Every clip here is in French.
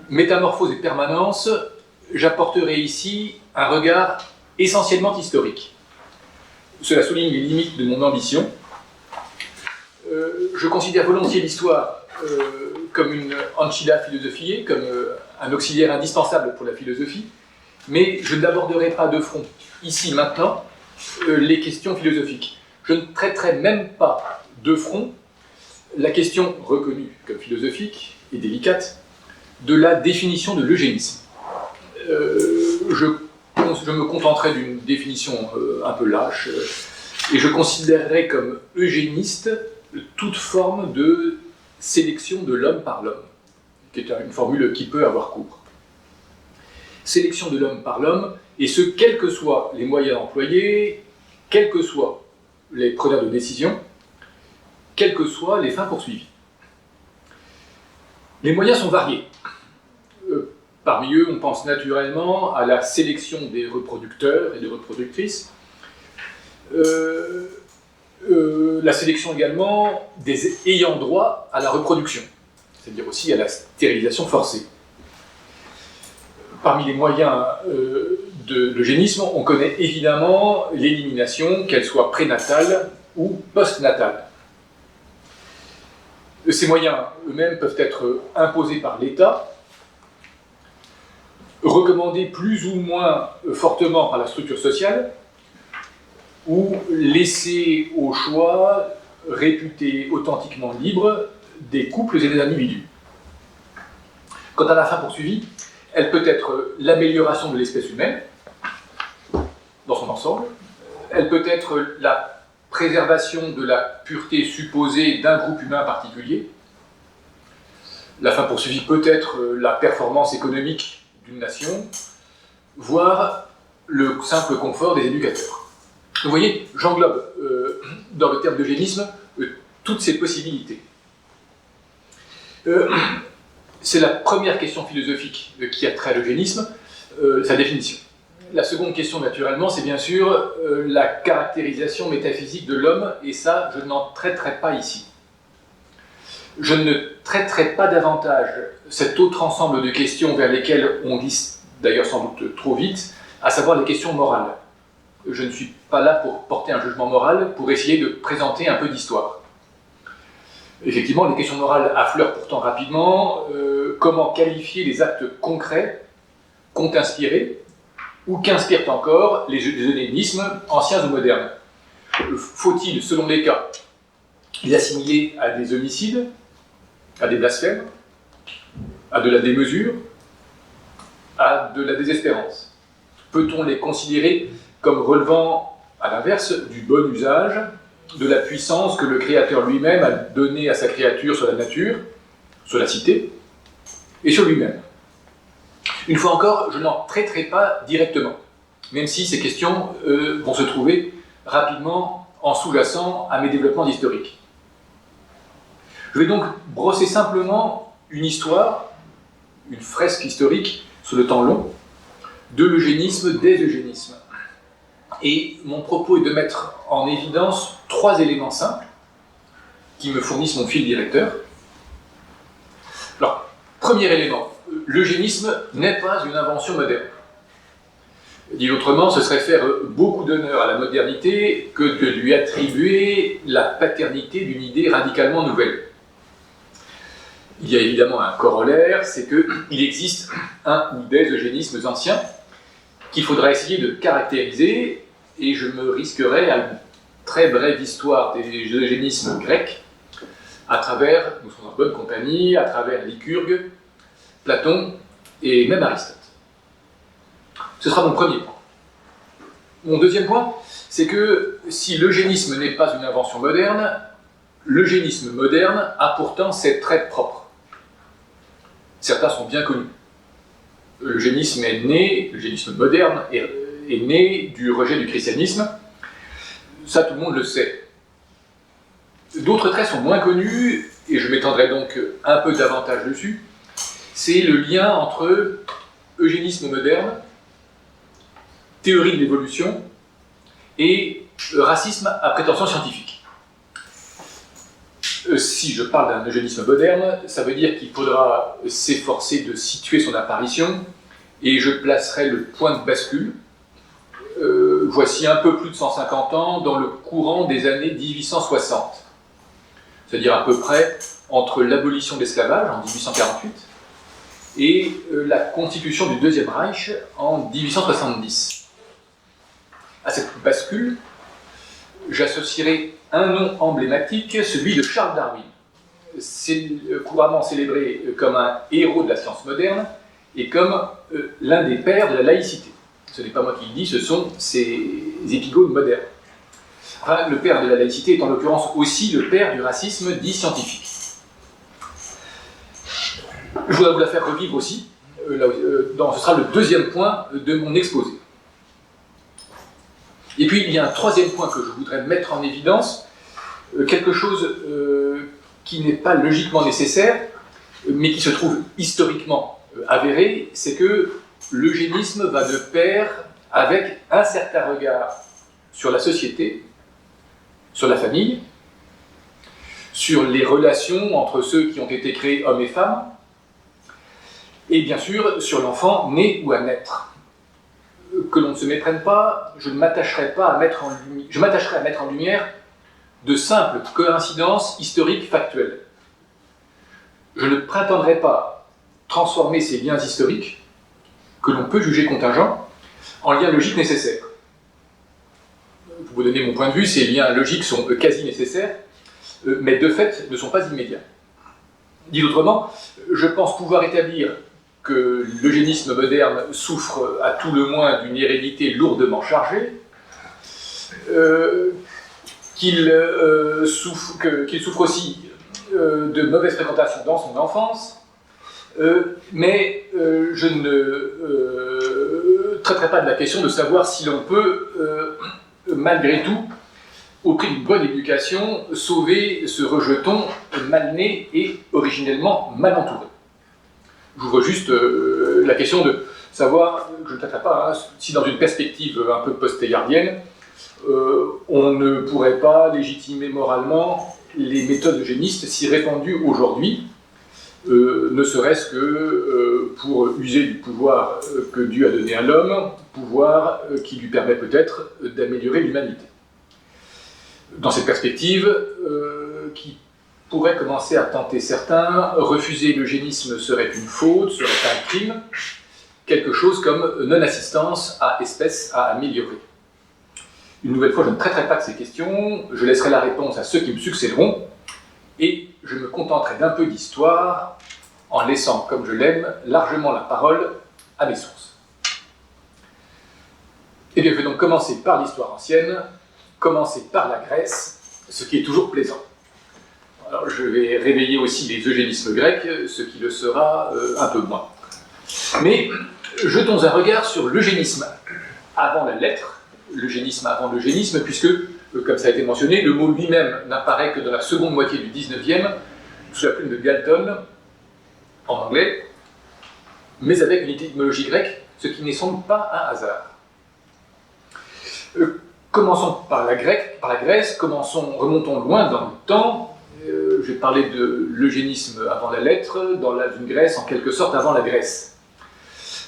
Métamorphose et permanence, j'apporterai ici un regard essentiellement historique. Cela souligne les limites de mon ambition. Je considère volontiers l'histoire comme une ancilla philosophiae, comme un auxiliaire indispensable pour la philosophie, mais je n'aborderai pas de front, ici, maintenant, les questions philosophiques. Je ne traiterai même pas de front la question reconnue comme philosophique et délicate de la définition de l'eugénisme. Je me contenterai d'une définition un peu lâche, et je considérerai comme eugéniste toute forme de sélection de l'homme par l'homme, qui est une formule qui peut avoir cours. Sélection de l'homme par l'homme, et ce, quels que soient les moyens employés, quels que soient les preneurs de décision, quelles que soient les fins poursuivies. Les moyens sont variés. Parmi eux, on pense naturellement à la sélection des reproducteurs et des reproductrices, la sélection également des ayants droit à la reproduction, c'est-à-dire aussi à la stérilisation forcée. Parmi les moyens de l'eugénisme, on connaît évidemment l'élimination, qu'elle soit prénatale ou postnatale. Ces moyens eux-mêmes peuvent être imposés par l'État, recommandés plus ou moins fortement par la structure sociale, ou laissés au choix, réputés authentiquement libres, des couples et des individus. Quant à la fin poursuivie, elle peut être l'amélioration de l'espèce humaine, dans son ensemble, elle peut être la préservation de la pureté supposée d'un groupe humain particulier, la fin poursuivie peut être la performance économique d'une nation, voire le simple confort des éducateurs. Vous voyez, j'englobe dans le terme d'eugénisme toutes ces possibilités. C'est la première question philosophique qui a trait à l'eugénisme, sa définition. La seconde question, naturellement, c'est bien sûr la caractérisation métaphysique de l'homme, et ça, je n'en traiterai pas ici. Je ne traiterai pas davantage cet autre ensemble de questions vers lesquelles on glisse d'ailleurs sans doute trop vite, à savoir les questions morales. Je ne suis pas là pour porter un jugement moral, pour essayer de présenter un peu d'histoire. Effectivement, les questions morales affleurent pourtant rapidement. Comment qualifier les actes concrets qu'ont inspiré, ou qu'inspirent encore les eugénismes anciens ou modernes? Faut-il, selon les cas, les assimiler à des homicides, à des blasphèmes, à de la démesure, à de la désespérance? Peut-on les considérer comme relevant, à l'inverse, du bon usage, de la puissance que le Créateur lui-même a donnée à sa créature sur la nature, sur la cité, et sur lui-même? Une fois encore, je n'en traiterai pas directement, même si ces questions vont se trouver rapidement en sous-jacent à mes développements historiques. Je vais donc brosser simplement une histoire, une fresque historique sur le temps long, de l'eugénisme, des eugénismes. Et mon propos est de mettre en évidence trois éléments simples qui me fournissent mon fil directeur. Alors, premier élément, l'eugénisme n'est pas une invention moderne. Dit autrement, ce serait faire beaucoup d'honneur à la modernité que de lui attribuer la paternité d'une idée radicalement nouvelle. Il y a évidemment un corollaire, c'est qu'il existe un ou des eugénismes anciens qu'il faudra essayer de caractériser, et je me risquerai à une très brève histoire des eugénismes grecs, à travers, nous sommes en bonne compagnie, à travers Lycurgue, Platon et même Aristote. Ce sera mon premier point. Mon deuxième point, c'est que si l'eugénisme n'est pas une invention moderne, l'eugénisme moderne a pourtant ses traits propres. Certains sont bien connus. L'eugénisme est né, l'eugénisme moderne est né du rejet du christianisme. Ça, tout le monde le sait. D'autres traits sont moins connus, et je m'étendrai donc un peu davantage dessus. C'est le lien entre eugénisme moderne, théorie de l'évolution et racisme à prétention scientifique. Si je parle d'un eugénisme moderne, ça veut dire qu'il faudra s'efforcer de situer son apparition, et je placerai le point de bascule, voici un peu plus de 150 ans, dans le courant des années 1860. C'est-à-dire à peu près entre l'abolition de l'esclavage en 1848 et la constitution du Deuxième Reich en 1870. À cette bascule, j'associerai un nom emblématique, celui de Charles Darwin. C'est couramment célébré comme un héros de la science moderne et comme l'un des pères de la laïcité. Ce n'est pas moi qui le dis, ce sont ces épigones modernes. Enfin, le père de la laïcité est en l'occurrence aussi le père du racisme dit scientifique. Je voudrais vous la faire revivre aussi, ce sera le deuxième point de mon exposé. Et puis il y a un troisième point que je voudrais mettre en évidence, quelque chose qui n'est pas logiquement nécessaire, mais qui se trouve historiquement avéré, c'est que l'eugénisme va de pair avec un certain regard sur la société, sur la famille, sur les relations entre ceux qui ont été créés hommes et femmes, et bien sûr sur l'enfant né ou à naître. Que l'on ne se méprenne pas, je m'attacherai à mettre en lumière de simples coïncidences historiques factuelles. Je ne prétendrai pas transformer ces liens historiques, que l'on peut juger contingents, en liens logiques nécessaires. Pour vous donner mon point de vue, ces liens logiques sont quasi nécessaires, mais de fait ne sont pas immédiats. Dit autrement, je pense pouvoir établir que l'eugénisme moderne souffre à tout le moins d'une hérédité lourdement chargée, qu'il souffre aussi de mauvaise fréquentation dans son enfance, mais je ne traiterai pas de la question de savoir si l'on peut, malgré tout, au prix d'une bonne éducation, sauver ce rejeton mal né et originellement mal entouré. J'ouvre juste la question de savoir, je ne traiterai pas, si dans une perspective un peu post-teilhardienne, on ne pourrait pas légitimer moralement les méthodes eugénistes si répandues aujourd'hui, ne serait-ce que pour user du pouvoir que Dieu a donné à l'homme, pouvoir qui lui permet peut-être d'améliorer l'humanité. Dans cette perspective, qui pourrait commencer à tenter certains, refuser l'eugénisme serait une faute, serait un crime, quelque chose comme non-assistance à espèces à améliorer. Une nouvelle fois, je ne traiterai pas de ces questions, je laisserai la réponse à ceux qui me succéderont, et je me contenterai d'un peu d'histoire, en laissant, comme je l'aime, largement la parole à mes sources. Eh bien, je vais donc commencer par l'histoire ancienne, commencer par la Grèce, ce qui est toujours plaisant. Alors, je vais réveiller aussi les eugénismes grecs, ce qui le sera un peu moins. Mais jetons un regard sur l'eugénisme avant la lettre, l'eugénisme avant l'eugénisme, puisque, comme ça a été mentionné, le mot lui-même n'apparaît que dans la seconde moitié du XIXe, sous la plume de Galton, en anglais, mais avec une étymologie grecque, ce qui n'est sans doute pas un hasard. Commençons par la Grèce, remontons loin dans le temps. Je vais parler de l'eugénisme avant la lettre, dans une Grèce en quelque sorte avant la Grèce.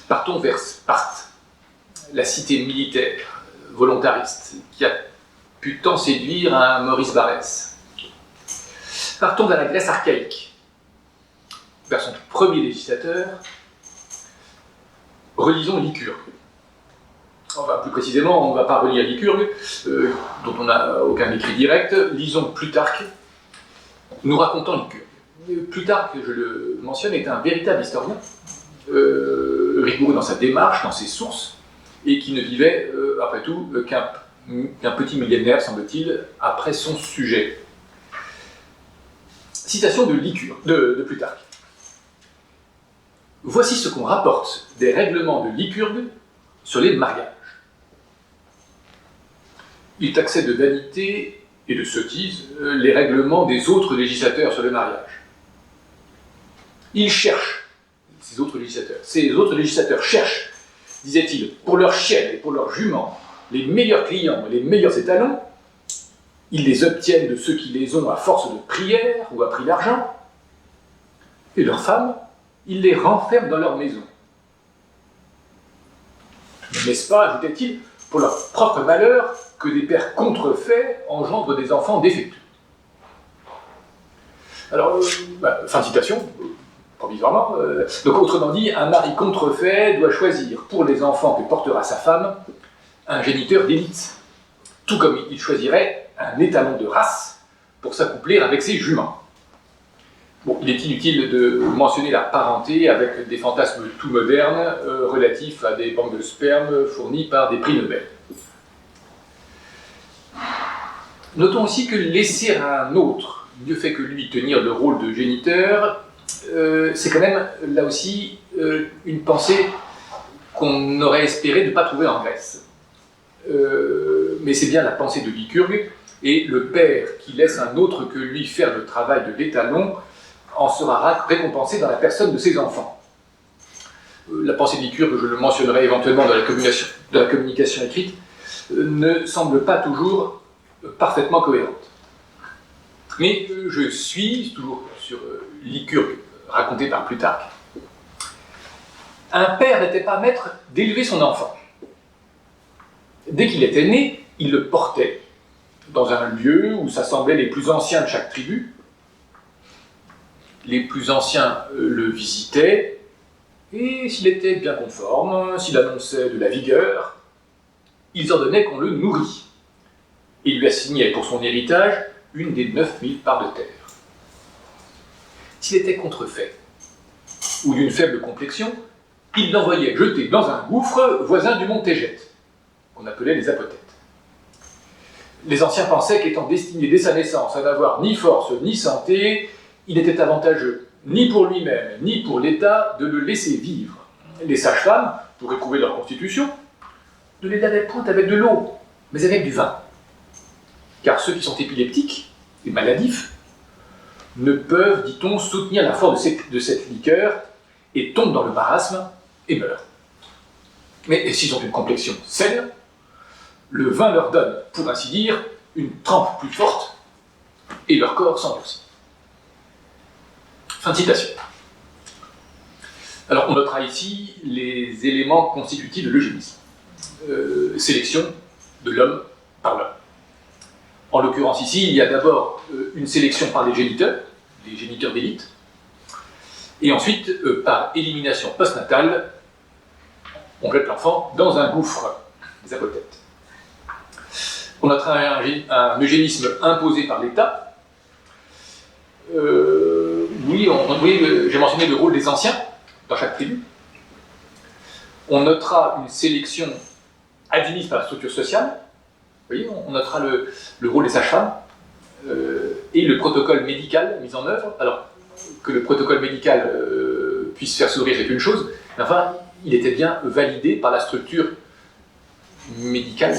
Partons vers Sparte, la cité militaire volontariste qui a pu tant séduire un Maurice Barrès. Partons vers la Grèce archaïque, vers son premier législateur. Relisons Lycurgue. Enfin, plus précisément, on ne va pas relire Lycurgue, dont on n'a aucun écrit direct. Lisons Plutarque, nous racontant Lycurgue. Plutarque, je le mentionne, est un véritable historien, rigoureux dans sa démarche, dans ses sources, et qui ne vivait, après tout, qu'un petit millénaire, semble-t-il, après son sujet. Citation de Lycurgue, de Plutarque. Voici ce qu'on rapporte des règlements de Lycurgue sur les mariages. Il taxait de vanité et de sottise les règlements des autres législateurs sur le mariage. Il cherche, ces autres législateurs cherchent, disait-il, pour leurs chiennes et pour leurs juments, les meilleurs clients et les meilleurs étalons, Ils les obtiennent de ceux qui les ont à force de prière ou à prix d'argent. Et leurs femmes, ils les renferment dans leur maison. N'est-ce pas, ajoutait-il, pour leur propre malheur, que des pères contrefaits engendrent des enfants défectueux. Alors, fin de citation, provisoirement. Donc, autrement dit, un mari contrefait doit choisir pour les enfants que portera sa femme un géniteur d'élite, tout comme il choisirait un étalon de race pour s'accoupler avec ses juments. Bon, il est inutile de mentionner la parenté avec des fantasmes tout modernes relatifs à des banques de sperme fournies par des prix Nobel. Notons aussi que laisser à un autre, mieux fait que lui, tenir le rôle de géniteur, c'est quand même, là aussi, une pensée qu'on aurait espéré ne pas trouver en Grèce. Mais c'est bien la pensée de Lycurgue, et le père qui laisse un autre que lui faire le travail de l'étalon en sera récompensé dans la personne de ses enfants. La pensée de Lycurgue, je le mentionnerai éventuellement dans la communication écrite, ne semble pas toujours parfaitement cohérente. Mais je suis, toujours sur Lycurgue, raconté par Plutarque, un père n'était pas maître d'élever son enfant. Dès qu'il était né, il le portait dans un lieu où s'assemblaient les plus anciens de chaque tribu. Les plus anciens le visitaient, et s'il était bien conforme, s'il annonçait de la vigueur, ils ordonnaient qu'on le nourrit, et lui assignaient pour son héritage une des 9000 parts de terre. S'il était contrefait, ou d'une faible complexion, ils l'envoyaient jeter dans un gouffre voisin du mont Tégète, qu'on appelait les apothètes. Les anciens pensaient qu'étant destiné dès sa naissance à n'avoir ni force ni santé, il était avantageux, ni pour lui-même, ni pour l'État, de le laisser vivre. Les sages-femmes, pour éprouver leur constitution, ne les lavaient point avec de l'eau, mais avec du vin. Car ceux qui sont épileptiques et maladifs ne peuvent, dit-on, soutenir la force de cette liqueur et tombent dans le marasme et meurent. Mais s'ils ont une complexion saine, le vin leur donne, pour ainsi dire, une trempe plus forte et leur corps s'endurcit. Fin de citation. Alors, on notera ici les éléments constitutifs de l'eugénisme. Sélection de l'homme par l'homme. En l'occurrence ici, il y a d'abord une sélection par les géniteurs d'élite, et ensuite, par élimination postnatale, on jette l'enfant dans un gouffre des apothètes. On notera un eugénisme imposé par l'État. J'ai mentionné le rôle des anciens dans chaque tribu. On notera une sélection admise par la structure sociale. Vous voyez, on notera le rôle des sages-femmes et le protocole médical mis en œuvre. Alors, que le protocole médical puisse faire sourire est une chose, mais enfin, il était bien validé par la structure médicale,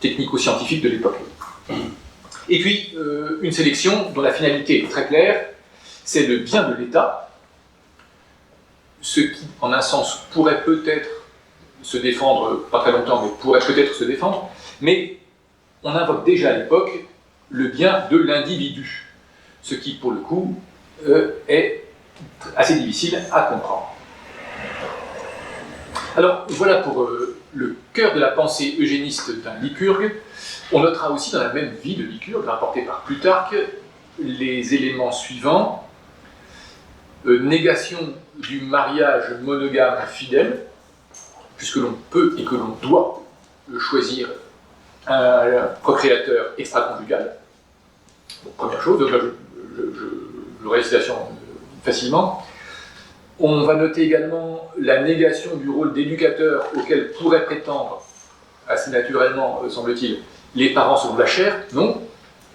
technico-scientifique de l'époque. Et puis, une sélection dont la finalité est très claire, c'est le bien de l'État, ce qui, en un sens, pourrait peut-être se défendre, pas très longtemps, mais pourrait peut-être se défendre, mais on invoque déjà à l'époque le bien de l'individu, ce qui, pour le coup, est assez difficile à comprendre. Alors, voilà pour le cœur de la pensée eugéniste d'un Lycurgue. On notera aussi dans la même vie de Lycurgue, rapportée par Plutarque, les éléments suivants. Négation du mariage monogame fidèle, puisque l'on peut et que l'on doit choisir un procréateur extra-conjugal. Bon, première chose, donc là, je l'aurai la citation facilement. On va noter également la négation du rôle d'éducateur auquel pourraient prétendre, assez naturellement, semble-t-il, les parents selon la chair. Non,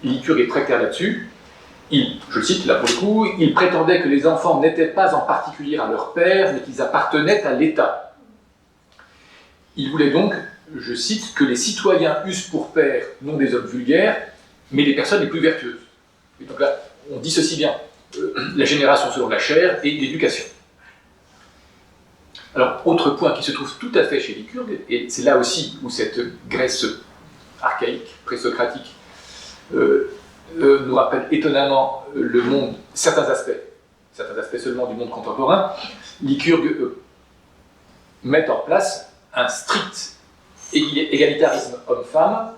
Lycurgue est très clair là-dessus. Je cite là pour le coup, il prétendait que les enfants n'étaient pas en particulier à leur père, mais qu'ils appartenaient à l'État. Il voulait donc, je cite, que les citoyens eussent pour père non des hommes vulgaires, mais les personnes les plus vertueuses. Et donc là, on dissocie bien la génération selon la chair et l'éducation. Alors, autre point qui se trouve tout à fait chez Lycurgue, et c'est là aussi où cette Grèce archaïque, présocratique, nous rappelle étonnamment le monde, certains aspects seulement du monde contemporain. Lycurgue met en place un strict égalitarisme homme-femme,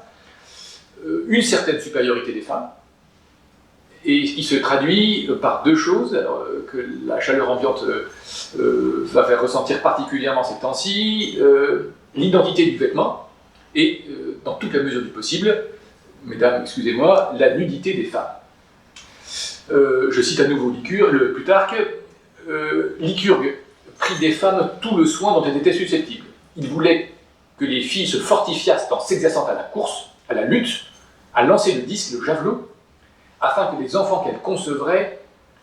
une certaine supériorité des femmes, et qui se traduit par deux choses que la chaleur ambiante va faire ressentir particulièrement ces temps-ci, l'identité du vêtement, et, dans toute la mesure du possible, mesdames, excusez-moi, la nudité des femmes. Je cite à nouveau Plutarque. Lycurgue prit des femmes tout le soin dont elles étaient susceptibles. Il voulait que les filles se fortifiassent en s'exerçant à la course, à la lutte, à lancer le disque, le javelot, afin que les enfants qu'elles concevraient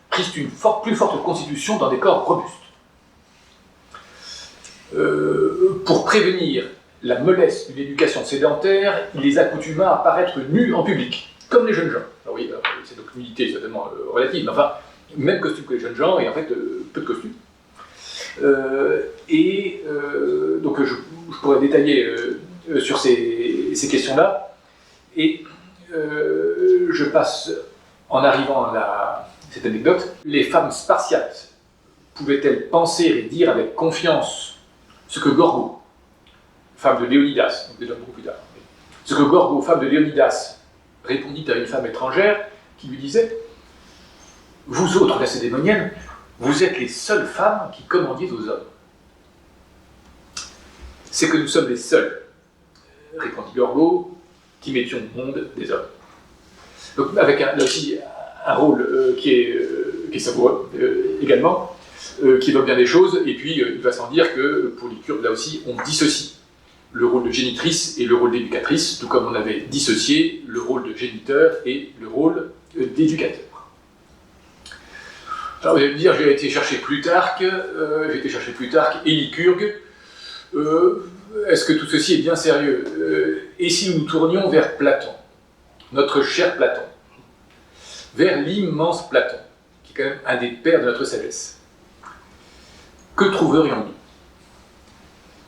prissent une plus forte constitution dans des corps robustes. Pour prévenir la mollesse d'une éducation sédentaire, il les accoutuma à paraître nus en public, comme les jeunes gens. Alors oui, c'est donc nudité certainement relative, mais enfin, même costume que les jeunes gens, et en fait, peu de costumes. Donc je pourrais détailler sur ces questions-là, et je passe, en arrivant à cette anecdote, les femmes spartiates pouvaient-elles penser et dire avec confiance ce que Gorgo, femme de Léonidas, donc déjà beaucoup plus tard, ce que Gorgo, femme de Léonidas, répondit à une femme étrangère qui lui disait « Vous autres lacédémoniennes, vous êtes les seules femmes qui commandiez aux hommes. » C'est que nous sommes les seuls, répondit Gorgo, qui mettions au monde des hommes. Donc avec là aussi un rôle qui est savoureux également, qui évoque bien des choses, et puis il va sans dire que pour Lycurgue, là aussi, on dissocie le rôle de génitrice et le rôle d'éducatrice, tout comme on avait dissocié le rôle de géniteur et le rôle d'éducateur. Alors vous allez me dire, j'ai été chercher Plutarque et Lycurgue. Est-ce que tout ceci est bien sérieux? Et si nous nous tournions vers Platon, notre cher Platon, vers l'immense Platon, qui est quand même un des pères de notre sagesse, que trouverions-nous?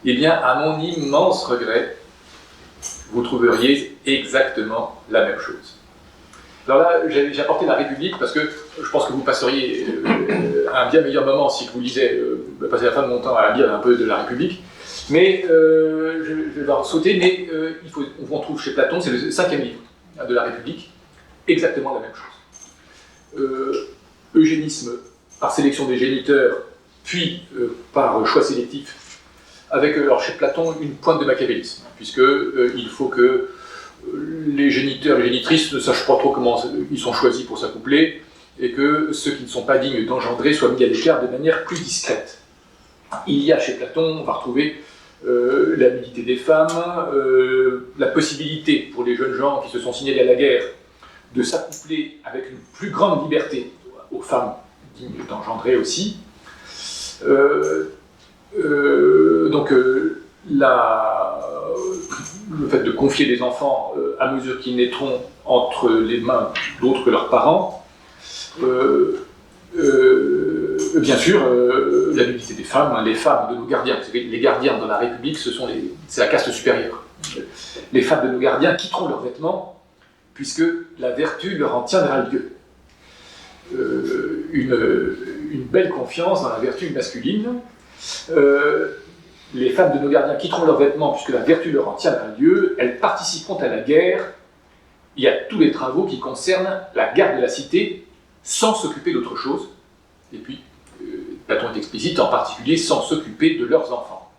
Eh bien, à mon immense regret, vous trouveriez exactement la même chose. Alors là, j'ai apporté la République parce que je pense que vous passeriez un bien meilleur moment si vous lisez, passer la fin de mon temps à lire un peu de la République. Mais je vais devoir sauter, mais on trouve chez Platon, c'est le 5e livre de la République, exactement la même chose. Eugénisme par sélection des géniteurs, puis par choix sélectif, avec alors chez Platon une pointe de machiavélisme, puisque il faut que les géniteurs et les génitrices ne sachent pas trop comment ils sont choisis pour s'accoupler, et que ceux qui ne sont pas dignes d'engendrer soient mis à l'écart de manière plus discrète. Il y a chez Platon, on va retrouver la nudité des femmes, la possibilité pour les jeunes gens qui se sont signalés à la guerre de s'accoupler avec une plus grande liberté aux femmes dignes d'engendrer aussi. Donc le fait de confier des enfants à mesure qu'ils naîtront entre les mains d'autres que leurs parents, bien sûr, la nudité des femmes, hein, les femmes de nos gardiens. Vous savez, les gardiens dans la République, c'est la caste supérieure. Les femmes de nos gardiens quitteront leurs vêtements, puisque la vertu leur en tiendra lieu. Une belle confiance dans la vertu masculine. Les femmes de nos gardiens quitteront leurs vêtements, puisque la vertu leur en tiendra lieu. Elles participeront à la guerre et à tous les travaux qui concernent la garde de la cité, sans s'occuper d'autre chose. Et puis, Platon est explicite, en particulier sans s'occuper de leurs enfants.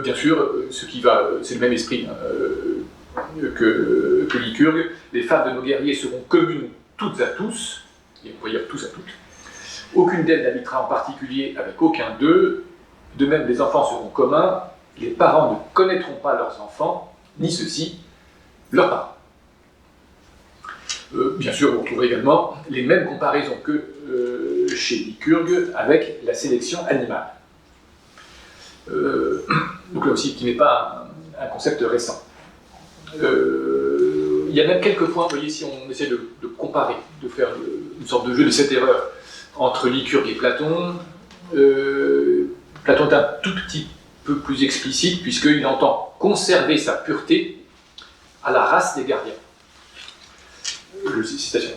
Bien sûr, c'est le même esprit que Lycurgue, les femmes de nos guerriers seront communes toutes à tous, et on va dire tous à toutes. Aucune d'elles n'habitera en particulier avec aucun d'eux, de même les enfants seront communs, les parents ne connaîtront pas leurs enfants, ni ceux-ci leurs parents. Bien sûr, vous retrouverez également les mêmes comparaisons que chez Lycurgue avec la sélection animale. Donc là aussi, qui n'est pas un concept récent. Il y a même quelques points, vous voyez, si on essaie de comparer, de faire une sorte de jeu de cette erreur entre Lycurgue et Platon. Platon est un tout petit peu plus explicite, puisqu'il entend conserver sa pureté à la race des gardiens. Citation.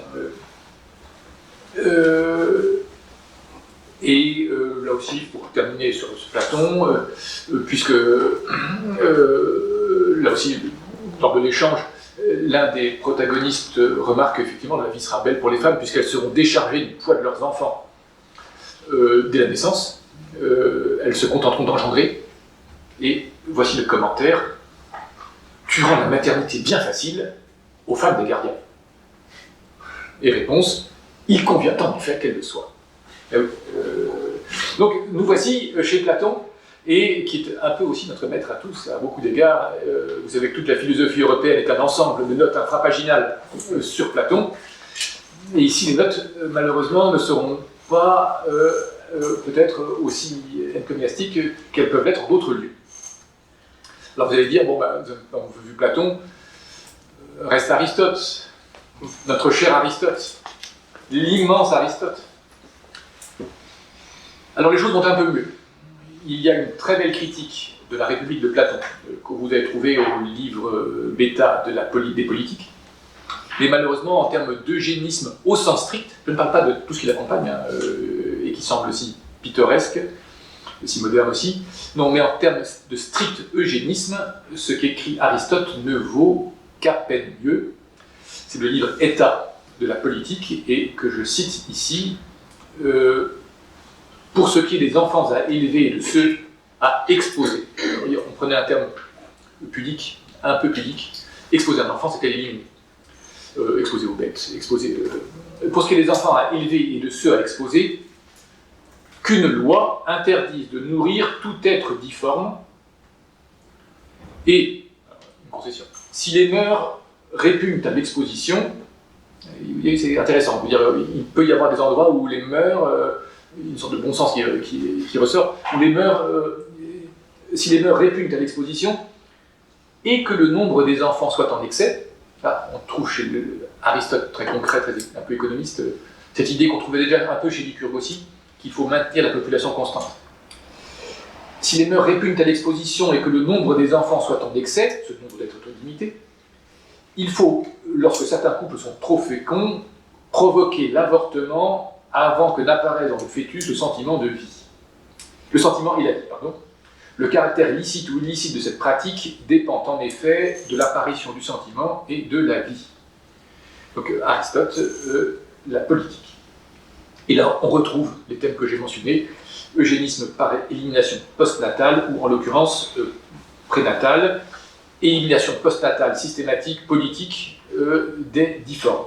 Là aussi, pour terminer sur Platon, puisque là aussi, lors de l'échange, l'un des protagonistes remarque qu'effectivement la vie sera belle pour les femmes, puisqu'elles seront déchargées du poids de leurs enfants dès la naissance. Elles se contenteront d'engendrer. Et voici le commentaire: tu rends la maternité bien facile aux femmes des gardiens. Et réponse: il convient en effet qu'elle le soit. Donc nous voici chez Platon, et qui est un peu aussi notre maître à tous, à beaucoup d'égards. Vous savez que toute la philosophie européenne est un ensemble de notes infrapaginales sur Platon. Et ici, les notes, malheureusement, ne seront pas peut-être aussi encomiastiques qu'elles peuvent l'être en d'autres lieux. Alors vous allez dire, bon, ben, vous avez vu Platon, reste Aristote, notre cher Aristote, l'immense Aristote. Alors les choses vont un peu mieux. Il y a une très belle critique de la République de Platon, que vous avez trouvée au livre bêta des politiques. Mais malheureusement, en termes d'eugénisme au sens strict, je ne parle pas de tout ce qui l'accompagne, et qui semble si pittoresque, si moderne aussi. Non, mais en termes de strict eugénisme, ce qu'écrit Aristote ne vaut qu'à peine mieux. C'est le livre État de la politique, et que je cite ici. Pour ce qui est des enfants à élever et de ceux à exposer. On prenait un terme pudique, un peu pudique. Exposer un enfant, c'est à éliminer. Exposer aux bêtes. Pour ce qui est des enfants à élever et de ceux à exposer, qu'une loi interdise de nourrir tout être difforme, et, une concession, si les mœurs répugnent à l'exposition, c'est intéressant, il peut y avoir des endroits où les mœurs, une sorte de bon sens qui ressort, où les mœurs, si les mœurs répugnent à l'exposition, et que le nombre des enfants soit en excès, là on trouve chez Aristote, très concret, un peu économiste, cette idée qu'on trouvait déjà un peu chez Lycurgue aussi, qu'il faut maintenir la population constante. Si les mœurs répugnent à l'exposition et que le nombre des enfants soit en excès, ce nombre doit être limité, il faut, lorsque certains couples sont trop féconds, provoquer l'avortement avant que n'apparaisse dans le fœtus le sentiment de vie. Le sentiment et la vie, pardon. Le caractère licite ou illicite de cette pratique dépend en effet de l'apparition du sentiment et de la vie. Donc Aristote, la politique. Et là, on retrouve les thèmes que j'ai mentionnés, eugénisme par élimination postnatale, ou en l'occurrence prénatale, et élimination postnatale systématique, politique, des difformes.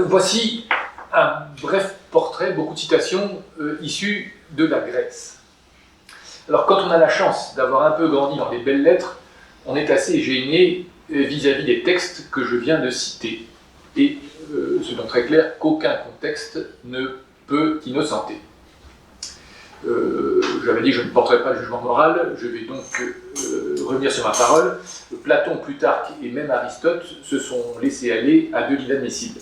Voici un bref portrait, beaucoup de citations issues de la Grèce. Alors quand on a la chance d'avoir un peu grandi dans les belles lettres, on est assez gêné vis-à-vis des textes que je viens de citer, et c'est donc très clair qu'aucun contexte ne peut innocenter. J'avais dit que je ne porterai pas le jugement moral, je vais donc revenir sur ma parole. Platon, Plutarque et même Aristote se sont laissés aller à de l'inadmissible.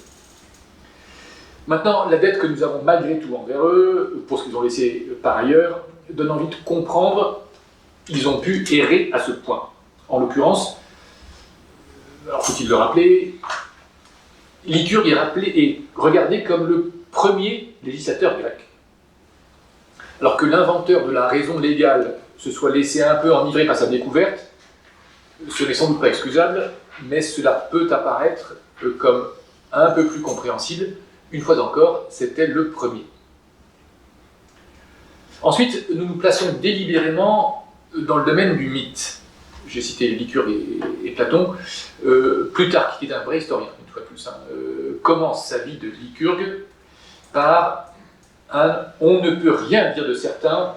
Maintenant, la dette que nous avons malgré tout envers eux, pour ce qu'ils ont laissé par ailleurs, donne envie de comprendre qu'ils ont pu errer à ce point. En l'occurrence, alors faut-il le rappeler, Lycurgue est regardé comme le premier législateur grec. Alors que l'inventeur de la raison légale se soit laissé un peu enivrer par sa découverte, ce n'est sans doute pas excusable, mais cela peut apparaître comme un peu plus compréhensible. Une fois encore, c'était le premier. Ensuite, nous nous plaçons délibérément dans le domaine du mythe. J'ai cité Lycurgue et Platon. Plutarque, qui est un vrai historien, une fois de plus, commence sa vie de Lycurgue par un « on ne peut rien dire de certain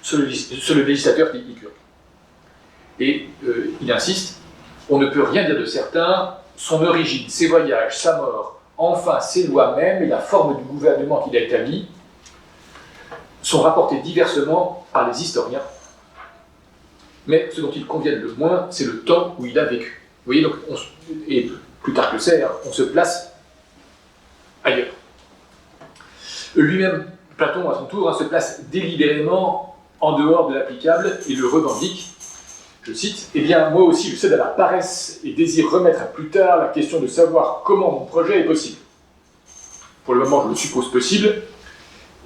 sur le législateur Lycurgue ». Et il insiste « on ne peut rien dire de certain, son origine, ses voyages, sa mort, enfin ses lois mêmes et la forme du gouvernement qu'il a établi sont rapportés diversement par les historiens. Mais ce dont il convient le moins, c'est le temps où il a vécu. Vous voyez, donc, et plus tard que le sait, on se place ailleurs. Lui-même, Platon, à son tour, se place délibérément en dehors de l'applicable et le revendique. Je cite, « Eh bien, moi aussi, je cède à la paresse et désire remettre à plus tard la question de savoir comment mon projet est possible. Pour le moment, je le suppose possible,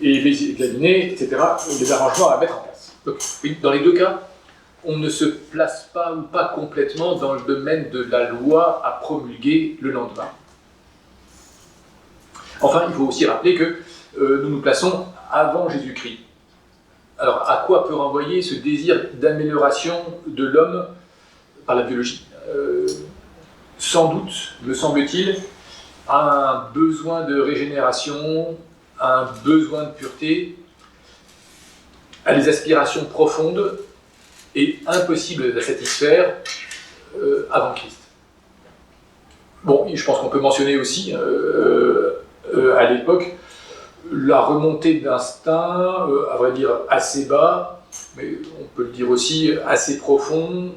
et vais examiner, etc., les arrangements à mettre en place. » Donc, dans les deux cas, on ne se place pas ou pas complètement dans le domaine de la loi à promulguer le lendemain. Enfin, il faut aussi rappeler que nous nous plaçons avant Jésus-Christ. Alors, à quoi peut renvoyer ce désir d'amélioration de l'homme par la biologie ? Sans doute, me semble-t-il, à un besoin de régénération, à un besoin de pureté, à des aspirations profondes et impossibles à satisfaire avant Christ. Bon, je pense qu'on peut mentionner aussi, à l'époque, la remontée d'instinct, à vrai dire assez bas, mais on peut le dire aussi assez profond,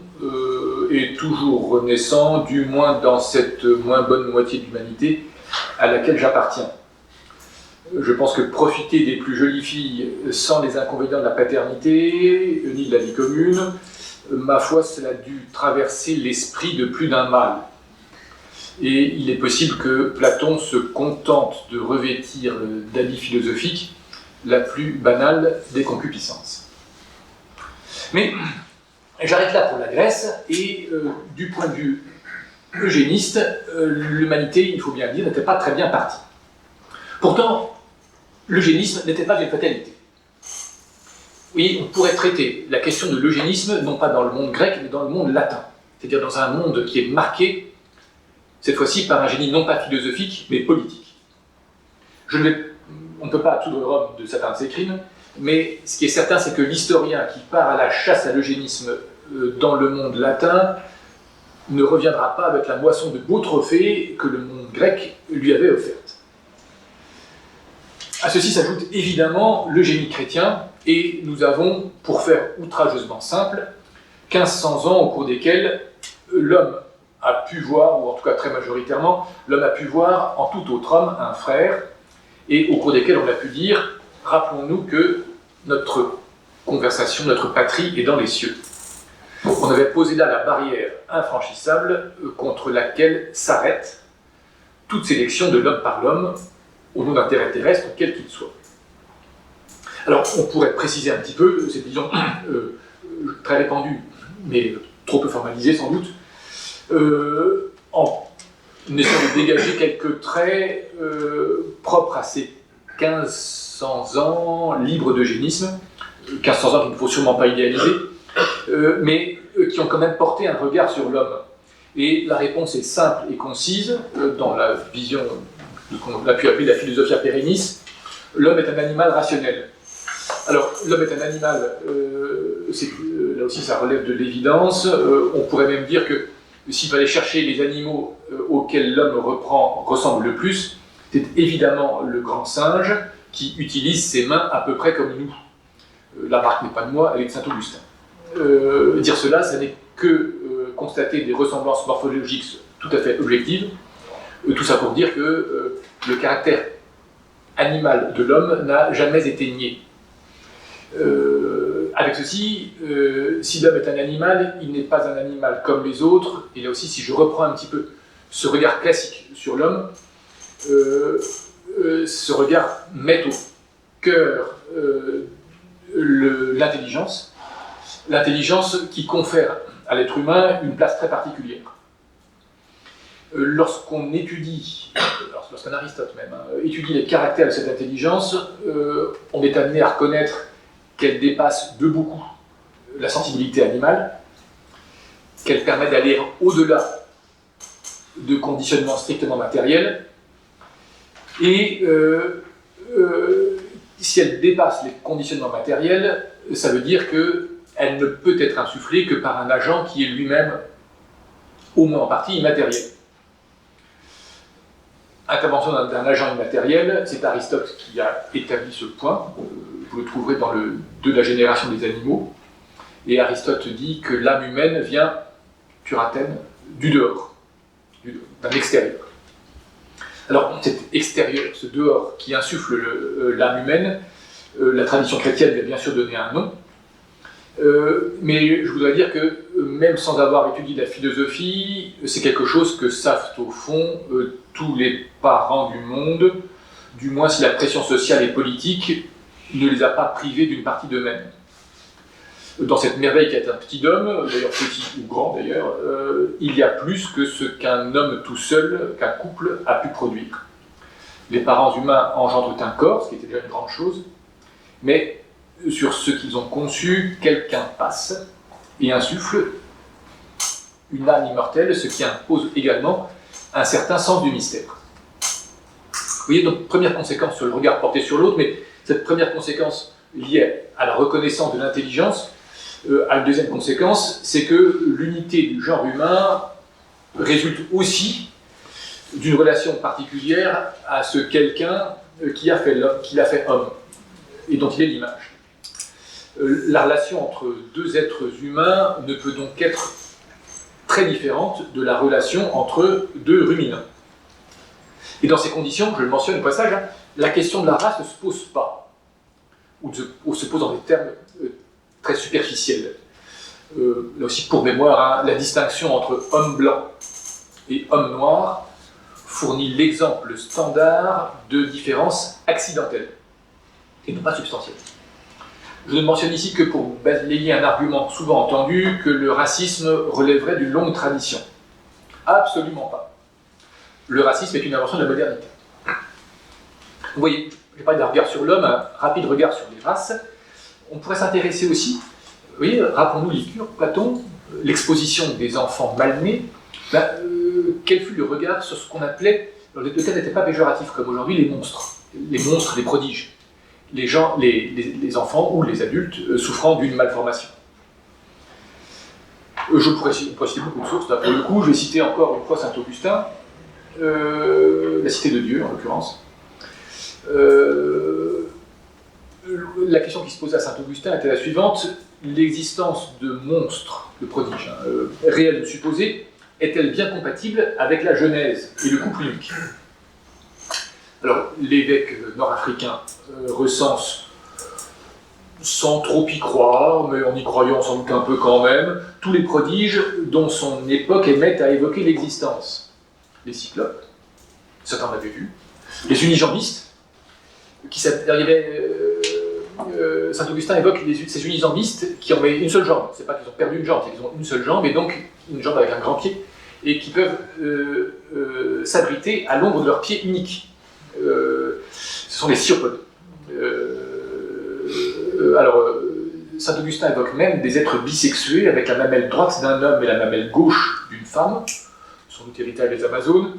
et toujours renaissant, du moins dans cette moins bonne moitié de l'humanité à laquelle j'appartiens. Je pense que profiter des plus jolies filles sans les inconvénients de la paternité, ni de la vie commune, ma foi, cela a dû traverser l'esprit de plus d'un mâle. Et il est possible que Platon se contente de revêtir d'habits philosophiques la plus banale des concupiscences. Mais j'arrête là pour la Grèce, et du point de vue eugéniste, l'humanité, il faut bien le dire, n'était pas très bien partie. Pourtant, l'eugénisme n'était pas une fatalité. Oui, on pourrait traiter la question de l'eugénisme, non pas dans le monde grec, mais dans le monde latin. C'est-à-dire dans un monde qui est marqué, cette fois-ci, par un génie non pas philosophique, mais politique. On ne peut pas attoudre Rome de certains de ses crimes, mais ce qui est certain, c'est que l'historien qui part à la chasse à l'eugénisme dans le monde latin ne reviendra pas avec la moisson de beaux trophées que le monde grec lui avait offerte. À ceci s'ajoute évidemment le génie chrétien, et nous avons, pour faire outrageusement simple, 1500 ans au cours desquels l'homme a pu voir, ou en tout cas très majoritairement, l'homme a pu voir en tout autre homme un frère, et au cours desquels on a pu dire, rappelons-nous que notre conversation, notre patrie est dans les cieux. On avait posé là la barrière infranchissable contre laquelle s'arrête toute sélection de l'homme par l'homme au nom d'intérêt terrestre, quel qu'il soit. Alors, on pourrait préciser un petit peu cette vision très répandue, mais trop peu formalisée sans doute, en essayant de dégager quelques traits propres à ces 1500 ans libres d'eugénisme, 1500 ans qu'il ne faut sûrement pas idéaliser, mais qui ont quand même porté un regard sur l'homme. Et la réponse est simple et concise, dans la vision qu'on a pu appeler la philosophia perennis, l'homme est un animal rationnel. Alors, l'homme est un animal, là aussi ça relève de l'évidence, on pourrait même dire que s'il fallait chercher les animaux auxquels l'homme ressemble le plus, c'est évidemment le grand singe qui utilise ses mains à peu près comme nous. La marque n'est pas de moi, elle est de Saint-Augustin. Dire cela, ça n'est que constater des ressemblances morphologiques tout à fait objectives. Tout ça pour dire que le caractère animal de l'homme n'a jamais été nié. Avec ceci, si l'homme est un animal, il n'est pas un animal comme les autres. Et là aussi, si je reprends un petit peu ce regard classique sur l'homme, ce regard met au cœur l'intelligence qui confère à l'être humain une place très particulière. Lorsqu'on Aristote même, étudie les caractères de cette intelligence, on est amené à reconnaître qu'elle dépasse de beaucoup la sensibilité animale, qu'elle permet d'aller au-delà de conditionnements strictement matériels, et si elle dépasse les conditionnements matériels, ça veut dire qu'elle ne peut être insufflée que par un agent qui est lui-même, au moins en partie, immatériel. Intervention d'un agent immatériel, c'est Aristote qui a établi ce point, vous le trouverez dans le De la génération des animaux, et Aristote dit que l'âme humaine vient, Turatène, du dehors, d'un extérieur. Alors, cet extérieur, ce dehors qui insuffle l'âme humaine, la tradition chrétienne lui a bien sûr donné un nom, mais je voudrais dire que même sans avoir étudié la philosophie, c'est quelque chose que savent au fond tous les parents du monde, du moins si la pression sociale et politique ne les a pas privés d'une partie d'eux-mêmes. Dans cette merveille qui est un petit homme, d'ailleurs petit ou grand d'ailleurs, il y a plus que ce qu'un homme tout seul, qu'un couple a pu produire. Les parents humains engendrent un corps, ce qui était déjà une grande chose, mais sur ce qu'ils ont conçu, quelqu'un passe et insuffle une âme immortelle, ce qui impose également un certain sens du mystère. Vous voyez, donc première conséquence sur le regard porté sur l'autre, mais cette première conséquence liée à la reconnaissance de l'intelligence, a une deuxième conséquence, c'est que l'unité du genre humain résulte aussi d'une relation particulière à ce quelqu'un qui l'a fait homme, et dont il est l'image. La relation entre deux êtres humains ne peut donc être très différente de la relation entre deux ruminants. Et dans ces conditions, je le mentionne au passage, la question de la race ne se pose pas, ou se pose dans des termes très superficiels. Là aussi, pour mémoire, la distinction entre homme blanc et homme noir fournit l'exemple standard de différences accidentelles, et non pas substantielles. Je ne mentionne ici que pour balayer un argument souvent entendu que le racisme relèverait d'une longue tradition. Absolument pas. Le racisme est une invention de la modernité. Vous voyez, je vais parler d'un regard sur l'homme, un rapide regard sur les races. On pourrait s'intéresser aussi, vous voyez, rappelons-nous l'Épicure, Platon, l'exposition des enfants mal nés. Quel fut le regard sur ce qu'on appelait, le terme n'était pas péjoratif comme aujourd'hui, les monstres, les prodiges, les enfants ou les adultes souffrant d'une malformation. On pourrait citer beaucoup de sources, là, pour le coup, je vais citer encore une fois saint Augustin, la cité de Dieu en l'occurrence. La question qui se posait à saint Augustin était la suivante: l'existence de monstres, de prodiges, réels ou supposés, est-elle bien compatible avec la Genèse et le couple unique? Alors, l'évêque nord-africain recense, sans trop y croire, mais en y croyant sans doute un peu quand même, tous les prodiges dont son époque émet à évoquer l'existence. Les cyclopes, certains l'avaient vu, les unijambistes, saint Augustin évoque ces unijambistes qui ont une seule jambe. C'est pas qu'ils ont perdu une jambe, c'est qu'ils ont une seule jambe, et donc une jambe avec un grand pied, et qui peuvent s'abriter à l'ombre de leur pied unique. Ce sont les ciopodes. Saint Augustin évoque même des êtres bisexués avec la mamelle droite d'un homme et la mamelle gauche d'une femme, sans doute héritage des Amazones.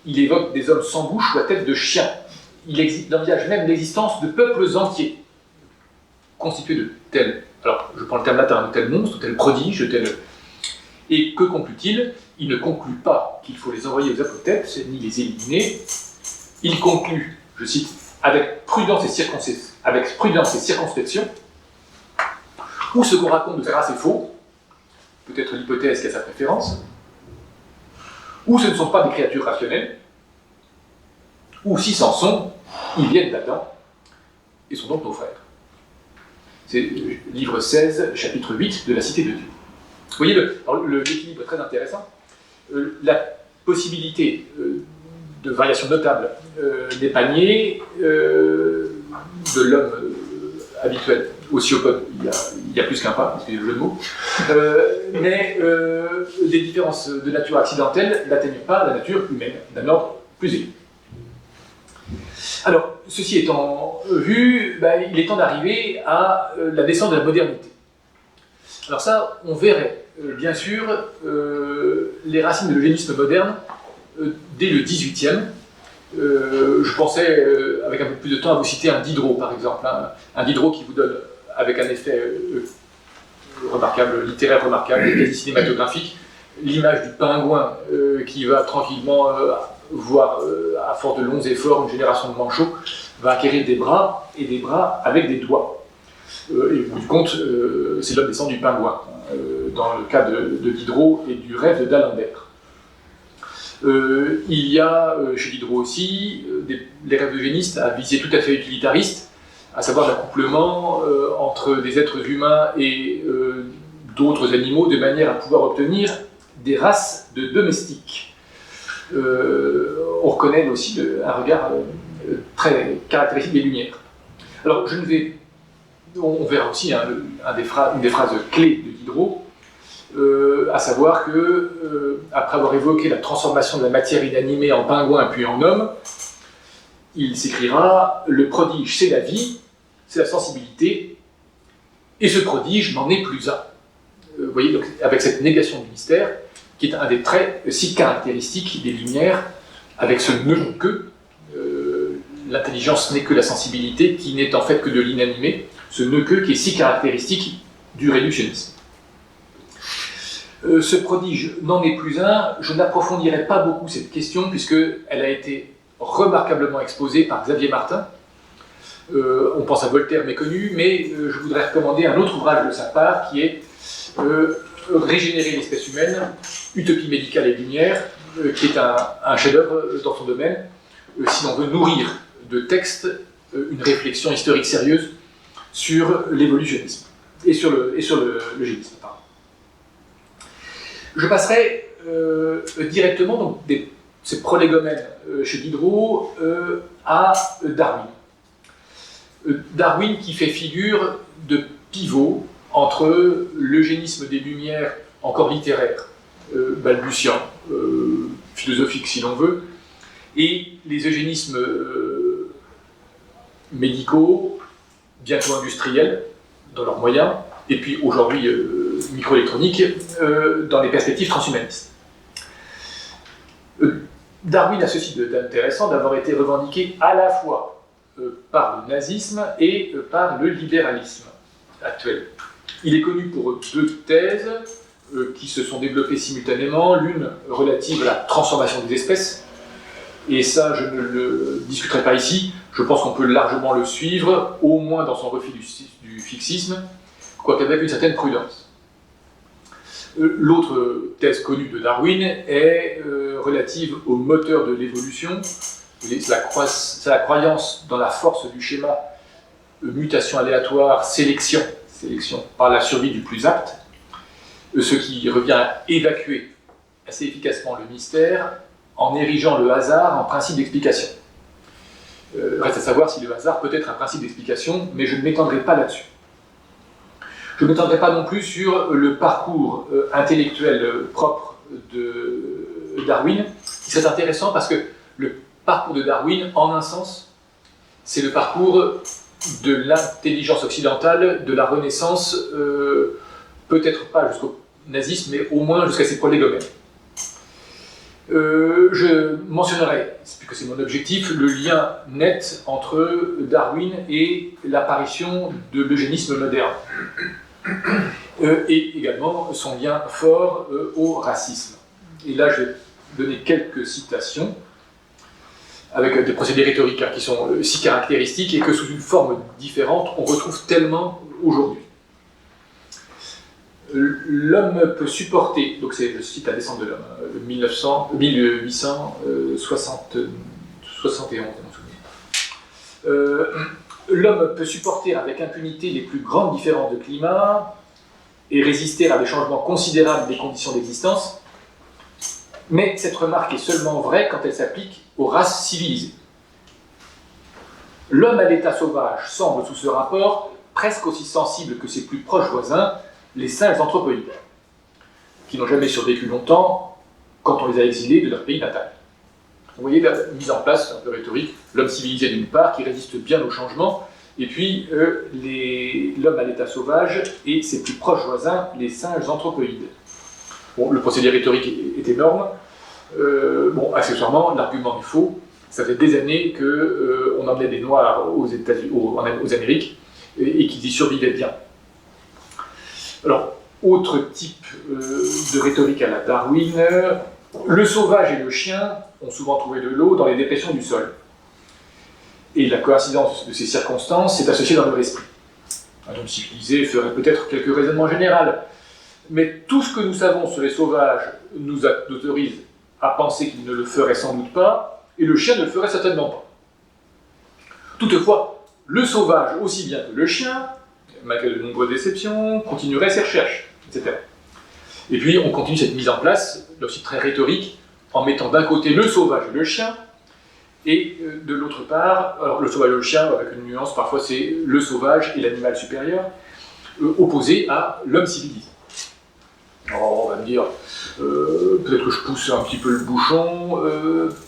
Il évoque des hommes sans bouche ou à tête de chien. Il envisage même l'existence de peuples entiers, constitués de tels, alors je prends le terme latin, de tels monstres, de tels prodiges, de tels... Et que conclut-il? Il ne conclut pas qu'il faut les envoyer aux apothèques, ni les éliminer. Il conclut, je cite, avec prudence et circonspection, ou ce qu'on raconte de ces races est faux, peut-être l'hypothèse qui a sa préférence, ou ce ne sont pas des créatures rationnelles, ou si c'en sont, ils viennent d'Adam, et sont donc nos frères. C'est livre 16, chapitre 8 de la Cité de Dieu. Vous voyez l'équilibre est très intéressant. La possibilité de variation notable des paniers de l'homme habituel au cyopode, il y a plus qu'un pas, excusez le jeu de mots, mais les différences de nature accidentelle n'atteignent pas la nature humaine, d'un ordre plus élevé. Alors, ceci étant vu, il est temps d'arriver à la naissance de la modernité. Alors ça, on verrait, bien sûr, les racines de l'eugénisme moderne dès le XVIIIe. Je pensais, avec un peu plus de temps, à vous citer un Diderot, par exemple. Un Diderot qui vous donne, avec un effet remarquable, littéraire remarquable, quasi cinématographique, l'image du pingouin qui va tranquillement voir, à force de longs efforts, une génération de manchots va acquérir des bras, et des bras avec des doigts. Et au bout du compte, c'est l'homme descend du pingouin, dans le cas de Diderot et du rêve d'Alembert. Il y a chez Diderot aussi les rêves eugénistes à visée tout à fait utilitariste, à savoir l'accouplement entre des êtres humains et d'autres animaux de manière à pouvoir obtenir des races de domestiques. On reconnaît aussi un regard très caractéristique des Lumières. Alors, on verra aussi une des phrases clés de Diderot, à savoir que, après avoir évoqué la transformation de la matière inanimée en pingouin puis en homme, il s'écrira « Le prodige, c'est la vie, c'est la sensibilité, et ce prodige n'en est plus un ». Vous voyez, donc, avec cette négation du mystère, qui est un des traits si caractéristiques des Lumières, avec ce ne que, l'intelligence n'est que la sensibilité, qui n'est en fait que de l'inanimé, ce ne que qui est si caractéristique du réductionnisme. Ce prodige n'en est plus un, je n'approfondirai pas beaucoup cette question, puisqu'elle a été remarquablement exposée par Xavier Martin. On pense à Voltaire méconnu, mais je voudrais recommander un autre ouvrage de sa part, qui est Régénérer l'espèce humaine, Utopie médicale et lumière, qui est un chef-d'œuvre dans son domaine, si l'on veut nourrir de textes une réflexion historique sérieuse sur l'évolutionnisme et sur l'eugénisme. Je passerai directement donc, ces prolégomènes chez Diderot à Darwin. Darwin qui fait figure de pivot entre l'eugénisme des Lumières, encore littéraire, balbutiant, philosophique si l'on veut, et les eugénismes médicaux, bientôt industriels dans leurs moyens, et puis aujourd'hui microélectroniques, dans les perspectives transhumanistes. Darwin a ceci d'intéressant d'avoir été revendiqué à la fois par le nazisme et par le libéralisme actuel. Il est connu pour deux thèses qui se sont développées simultanément, l'une relative à la transformation des espèces, et ça je ne le discuterai pas ici, je pense qu'on peut largement le suivre, au moins dans son refus du fixisme, quoique avec une certaine prudence. L'autre thèse connue de Darwin est relative au moteur de l'évolution, c'est la croyance dans la force du schéma mutation aléatoire, sélection par la survie du plus apte, ce qui revient à évacuer assez efficacement le mystère en érigeant le hasard en principe d'explication. Reste à savoir si le hasard peut être un principe d'explication, mais je ne m'étendrai pas là-dessus. Je ne m'étendrai pas non plus sur le parcours intellectuel propre de Darwin, qui serait intéressant parce que le parcours de Darwin, en un sens, c'est le parcours de l'intelligence occidentale, de la Renaissance, peut-être pas jusqu'au nazisme, mais au moins jusqu'à ses prolégomènes. Je mentionnerai, puisque c'est mon objectif, le lien net entre Darwin et l'apparition de l'eugénisme moderne. Et également son lien fort au racisme. Et là, je vais donner quelques citations avec des procédés rhétoriques qui sont si caractéristiques et que sous une forme différente, on retrouve tellement aujourd'hui. L'homme peut supporter, donc c'est, je cite La descente de l'homme, 1871, l'homme peut supporter avec impunité les plus grandes différences de climat et résister à des changements considérables des conditions d'existence, mais cette remarque est seulement vraie quand elle s'applique aux races civilisées. L'homme à l'état sauvage semble sous ce rapport presque aussi sensible que ses plus proches voisins, les singes anthropoïdes, qui n'ont jamais survécu longtemps quand on les a exilés de leur pays natal. Vous voyez la mise en place, un peu rhétorique, l'homme civilisé d'une part, qui résiste bien au changement, et puis l'homme à l'état sauvage et ses plus proches voisins, les singes anthropoïdes. Bon, le procédé rhétorique est énorme. Accessoirement, l'argument est faux. Ça fait des années qu'on emmenait des Noirs aux Amériques et qu'ils y survivaient bien. Alors, autre type de rhétorique à la Darwin, le sauvage et le chien ont souvent trouvé de l'eau dans les dépressions du sol. Et la coïncidence de ces circonstances s'est associée dans leur esprit. Un homme civilisé ferait peut-être quelques raisonnements généraux, mais tout ce que nous savons sur les sauvages nous autorise à penser qu'il ne le ferait sans doute pas, et le chien ne le ferait certainement pas. Toutefois, le sauvage, aussi bien que le chien, malgré de nombreuses déceptions, continuerait ses recherches, etc. Et puis on continue cette mise en place, là aussi très rhétorique, en mettant d'un côté le sauvage et le chien, et de l'autre part, alors le sauvage et le chien, avec une nuance, parfois c'est le sauvage et l'animal supérieur, opposé à l'homme civilisé. Alors on va me dire, peut-être que je pousse un petit peu le bouchon,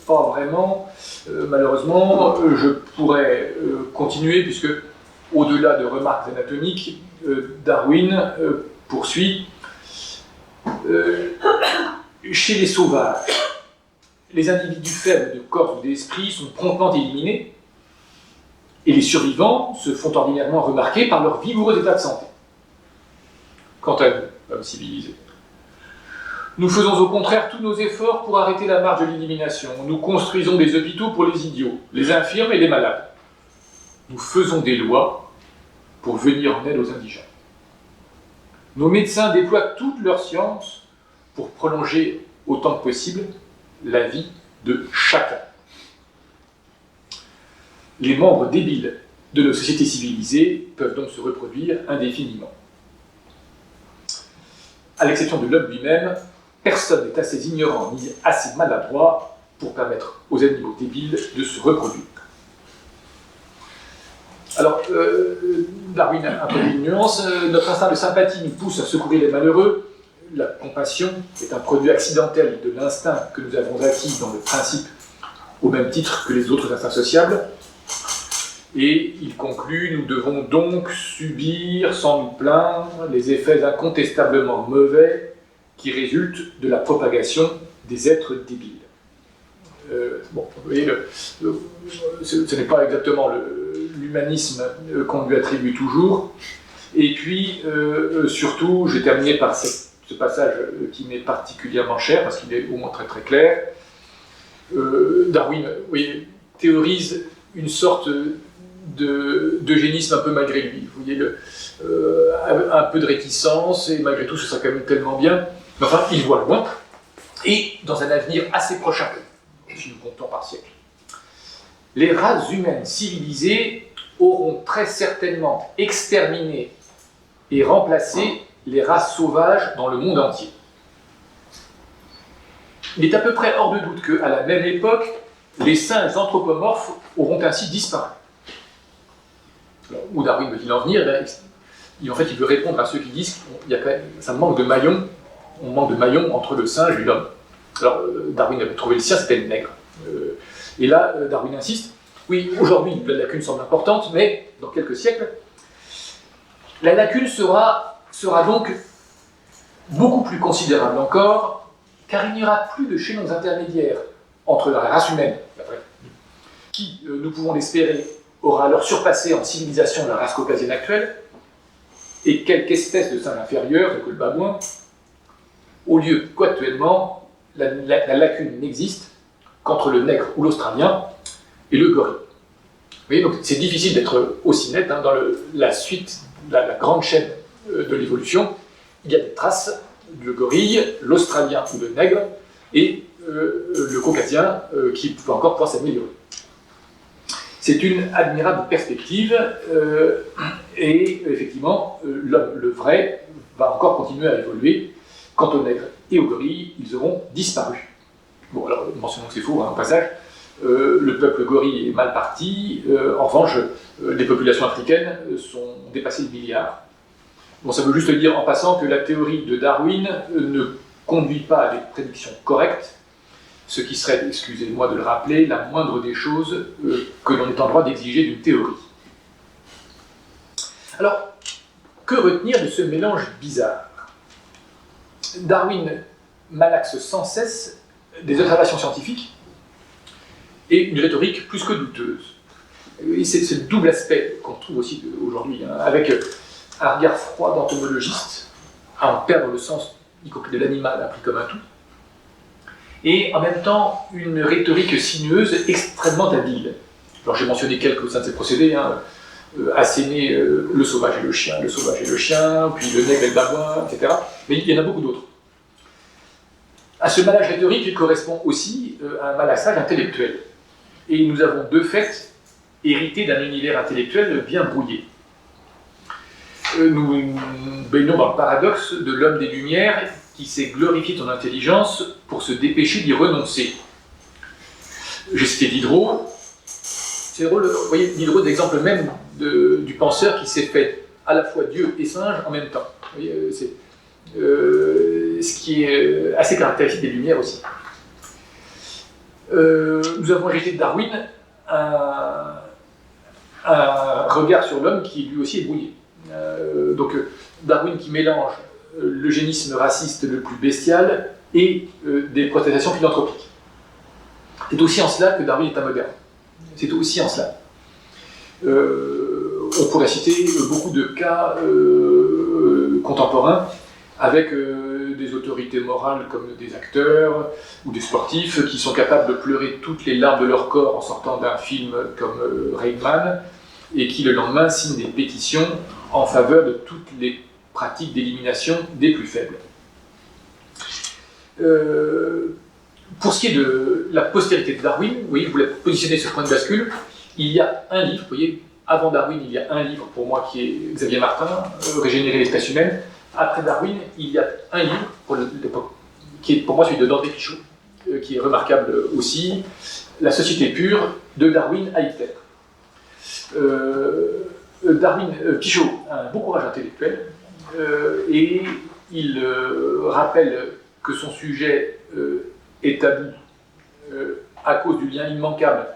pas vraiment, malheureusement, je pourrais continuer, puisque au-delà de remarques anatomiques, Darwin poursuit. Chez les sauvages, les individus faibles de corps ou d'esprit sont promptement éliminés, et les survivants se font ordinairement remarquer par leur vigoureux état de santé. Quant à nous, hommes civilisés, nous faisons au contraire tous nos efforts pour arrêter la marche de l'élimination. Nous construisons des hôpitaux pour les idiots, les infirmes et les malades. Nous faisons des lois pour venir en aide aux indigents. Nos médecins déploient toute leur science pour prolonger autant que possible la vie de chacun. Les membres débiles de nos sociétés civilisées peuvent donc se reproduire indéfiniment. À l'exception de l'homme lui-même, personne n'est assez ignorant ni assez maladroit pour permettre aux animaux débiles de se reproduire. Alors, Darwin a un peu une nuance. Notre instinct de sympathie nous pousse à secourir les malheureux. La compassion est un produit accidentel de l'instinct que nous avons acquis dans le principe au même titre que les autres instincts sociables. Et il conclut, nous devons donc subir sans nous plaindre les effets incontestablement mauvais qui résultent de la propagation des êtres débiles. Bon, vous voyez, ce n'est pas exactement l'humanisme qu'on lui attribue toujours. Et puis, surtout, je vais terminer par ce passage qui m'est particulièrement cher, parce qu'il est au moins très très clair. Darwin, vous voyez, théorise une sorte d'eugénisme un peu malgré lui. Vous voyez, un peu de réticence, et malgré tout, ce serait quand même tellement bien. Mais enfin, il voit loin, et dans un avenir assez prochain, si nous comptons par siècle. Les races humaines civilisées auront très certainement exterminé et remplacé les races sauvages dans le monde entier. Il est à peu près hors de doute qu'à la même époque, les singes anthropomorphes auront ainsi disparu. Alors, où Darwin veut-il en venir? En fait, il veut répondre à ceux qui disent qu'il ça manque de maillon, on manque de maillon entre le singe et l'homme. Alors, Darwin avait trouvé le sien, c'était le nègre. Et là, Darwin insiste, oui, aujourd'hui, la lacune semble importante, mais dans quelques siècles, la lacune sera donc beaucoup plus considérable encore, car il n'y aura plus de chaînons intermédiaires entre la race humaine, qui, nous pouvons l'espérer, aura alors surpassé en civilisation la race caucasienne actuelle, et quelque espèce de singe inférieur, que le babouin, au lieu qu'actuellement, la lacune n'existe qu'entre le nègre ou l'australien et le gorille. Vous voyez, donc c'est difficile d'être aussi net dans la suite, la grande chaîne de l'évolution. Il y a des traces, le gorille, l'australien ou le nègre, et le caucasien qui peut encore pouvoir s'améliorer. C'est une admirable perspective, et effectivement, l'homme, le vrai, va encore continuer à évoluer. Quant aux nègres et aux gorilles, ils auront disparu. Bon, alors, mentionnons que c'est faux, au passage, le peuple gorille est mal parti, en revanche, les populations africaines sont dépassées le milliard. Bon, ça veut juste dire, en passant, que la théorie de Darwin ne conduit pas à des prédictions correctes, ce qui serait, excusez-moi de le rappeler, la moindre des choses que l'on est en droit d'exiger d'une théorie. Alors, que retenir de ce mélange bizarre? Darwin malaxe sans cesse des observations scientifiques et une rhétorique plus que douteuse. Et c'est le double aspect qu'on trouve aussi aujourd'hui, avec un regard froid d'entomologiste, à en perdre le sens, y compris de l'animal, appris comme un tout, et en même temps une rhétorique sinueuse extrêmement habile. Alors j'ai mentionné quelques au sein de ces procédés, asséner le sauvage et le chien, puis le nègre et le babouin, etc. Mais il y en a beaucoup d'autres. À ce malage rhétorique correspond aussi un malassage intellectuel. Et nous avons de fait hérité d'un univers intellectuel bien brouillé. Nous baignons dans le paradoxe de l'homme des Lumières qui s'est glorifié son intelligence pour se dépêcher d'y renoncer. J'ai cité Diderot. C'est drôle, vous voyez, Diderot est l'exemple même du penseur qui s'est fait à la fois Dieu et singe en même temps. Vous voyez, c'est ce qui est assez caractéristique des Lumières aussi. Nous avons hérité de Darwin un regard sur l'homme qui lui aussi est brouillé. Donc Darwin qui mélange l'eugénisme raciste le plus bestial et des protestations philanthropiques. C'est aussi en cela que Darwin est un moderne. C'est aussi en cela. On pourrait citer beaucoup de cas contemporains avec des autorités morales comme des acteurs ou des sportifs qui sont capables de pleurer toutes les larmes de leur corps en sortant d'un film comme Rain Man et qui le lendemain signent des pétitions en faveur de toutes les pratiques d'élimination des plus faibles. Pour ce qui est de la postérité de Darwin, vous voyez, vous l'avez positionné sur ce point de bascule, il y a un livre, vous voyez, avant Darwin, il y a un livre pour moi qui est Xavier Martin, Régénérer l'espèce humaine. Après Darwin, il y a un livre qui est pour moi celui de Dante Pichot, qui est remarquable aussi, La société pure, de Darwin à Hitler. Pichot a un beau courage intellectuel et il rappelle que son sujet est tabou à cause du lien immanquable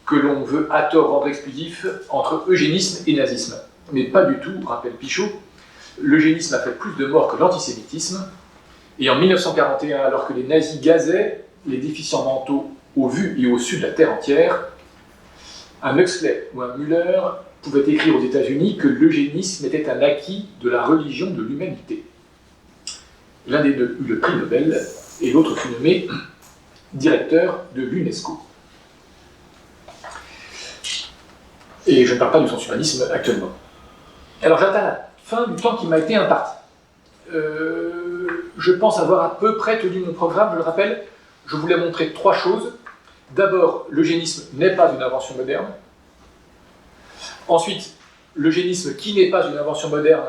que l'on veut à tort rendre exclusif entre eugénisme et nazisme. Mais pas du tout, rappelle Pichot. L'eugénisme a fait plus de morts que l'antisémitisme. Et en 1941, alors que les nazis gazaient les déficients mentaux au vu et au su de la terre entière, un Huxley ou un Müller pouvaient écrire aux États-Unis que l'eugénisme était un acquis de la religion de l'humanité. L'un des deux eut le prix Nobel et l'autre fut nommé directeur de l'UNESCO. Et je ne parle pas du transhumanisme actuellement. Alors j'atteins la fin du temps qui m'a été imparti. Je pense avoir à peu près tenu mon programme, je le rappelle. Je voulais montrer trois choses. D'abord, l'eugénisme n'est pas une invention moderne. Ensuite, l'eugénisme qui n'est pas une invention moderne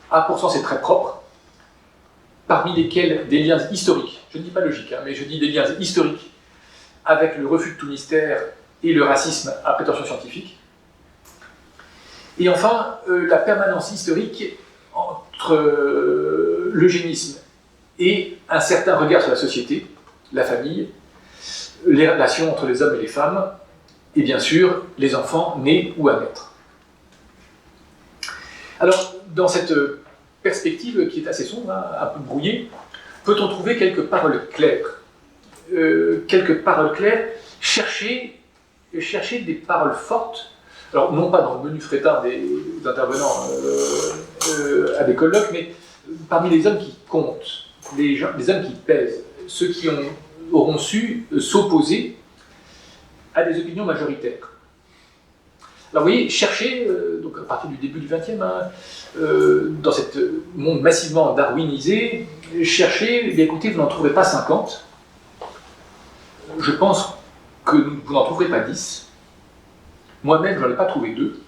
a pour sens et très propre, parmi lesquels des liens historiques, je ne dis pas logiques, mais je dis des liens historiques avec le refus de tout mystère et le racisme à prétention scientifique. Et enfin, la permanence historique entre l'eugénisme et un certain regard sur la société, la famille, les relations entre les hommes et les femmes, et bien sûr, les enfants nés ou à naître. Alors, dans cette perspective qui est assez sombre, un peu brouillée, peut-on trouver quelques paroles claires chercher des paroles fortes, alors non pas dans le menu frétin des intervenants à des colloques, mais parmi les hommes qui comptent, les hommes qui pèsent, ceux qui auront su s'opposer à des opinions majoritaires. Alors vous voyez, chercher, donc à partir du début du XXe, dans ce monde massivement darwinisé, chercher, écoutez, vous n'en trouverez pas 50. Je pense que vous n'en trouverez pas 10. Moi-même, je n'en ai pas trouvé 2.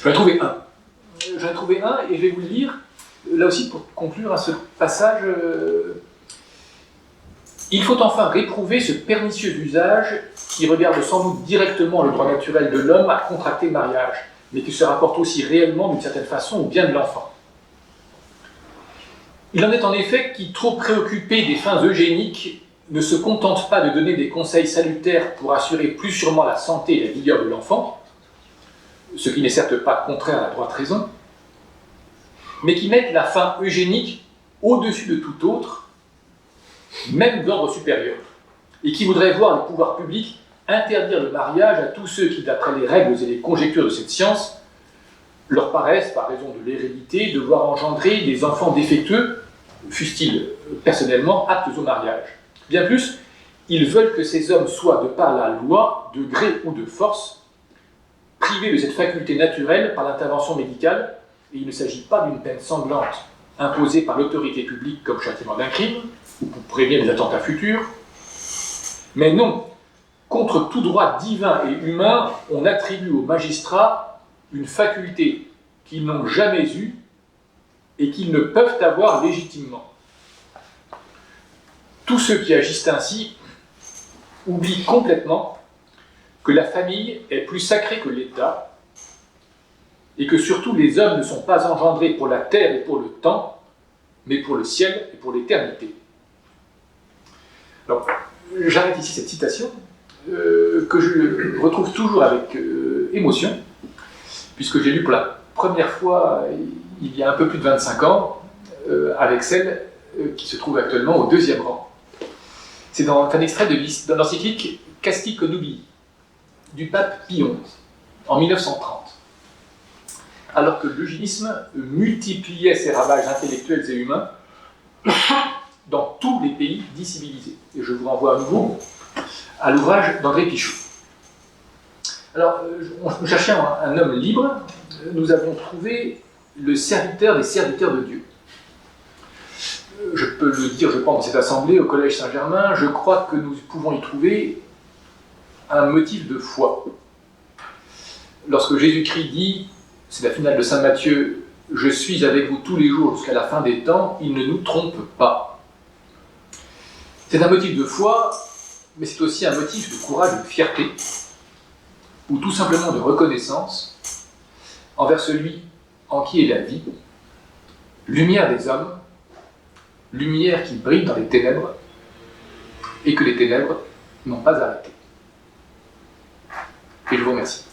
J'en ai trouvé un. J'en ai trouvé un et je vais vous le lire, là aussi pour conclure à ce passage. Il faut enfin réprouver ce pernicieux usage qui regarde sans doute directement le droit naturel de l'homme à contracter mariage, mais qui se rapporte aussi réellement d'une certaine façon au bien de l'enfant. Il en est en effet qui, trop préoccupés des fins eugéniques, ne se contentent pas de donner des conseils salutaires pour assurer plus sûrement la santé et la vigueur de l'enfant, ce qui n'est certes pas contraire à la droite raison, mais qui mettent la fin eugénique au-dessus de tout autre, même d'ordre supérieur, et qui voudraient voir le pouvoir public interdire le mariage à tous ceux qui, d'après les règles et les conjectures de cette science, leur paraissent, par raison de l'hérédité, devoir engendrer des enfants défectueux, fussent-ils personnellement aptes au mariage. Bien plus, ils veulent que ces hommes soient, de par la loi, de gré ou de force, privés de cette faculté naturelle par l'intervention médicale, et il ne s'agit pas d'une peine sanglante imposé par l'autorité publique comme châtiment d'un crime, ou pour prévenir des attentats futurs. Mais non, contre tout droit divin et humain, on attribue aux magistrats une faculté qu'ils n'ont jamais eue et qu'ils ne peuvent avoir légitimement. Tous ceux qui agissent ainsi oublient complètement que la famille est plus sacrée que l'État et que surtout les hommes ne sont pas engendrés pour la terre et pour le temps, mais pour le ciel et pour l'éternité. Alors, j'arrête ici cette citation que je retrouve toujours avec émotion, puisque j'ai lu pour la première fois il y a un peu plus de 25 ans, avec celle qui se trouve actuellement au 2e rang. C'est un extrait de l'encyclique Casti Connubii du pape Pie XI, en 1930. Alors que l'eugénisme multipliait ses ravages intellectuels et humains dans tous les pays dits civilisés. Et je vous renvoie à nouveau à l'ouvrage d'André Pichot. Alors, on cherchait un homme libre, nous avons trouvé le serviteur des serviteurs de Dieu. Je peux le dire, je pense, dans cette assemblée, au Collège Saint-Germain, je crois que nous pouvons y trouver un motif de foi. Lorsque Jésus-Christ dit, c'est la finale de Saint Matthieu, « Je suis avec vous tous les jours jusqu'à la fin des temps », il ne nous trompe pas. C'est un motif de foi, mais c'est aussi un motif de courage, de fierté, ou tout simplement de reconnaissance envers celui en qui est la vie, lumière des hommes, lumière qui brille dans les ténèbres, et que les ténèbres n'ont pas arrêté. Et je vous remercie.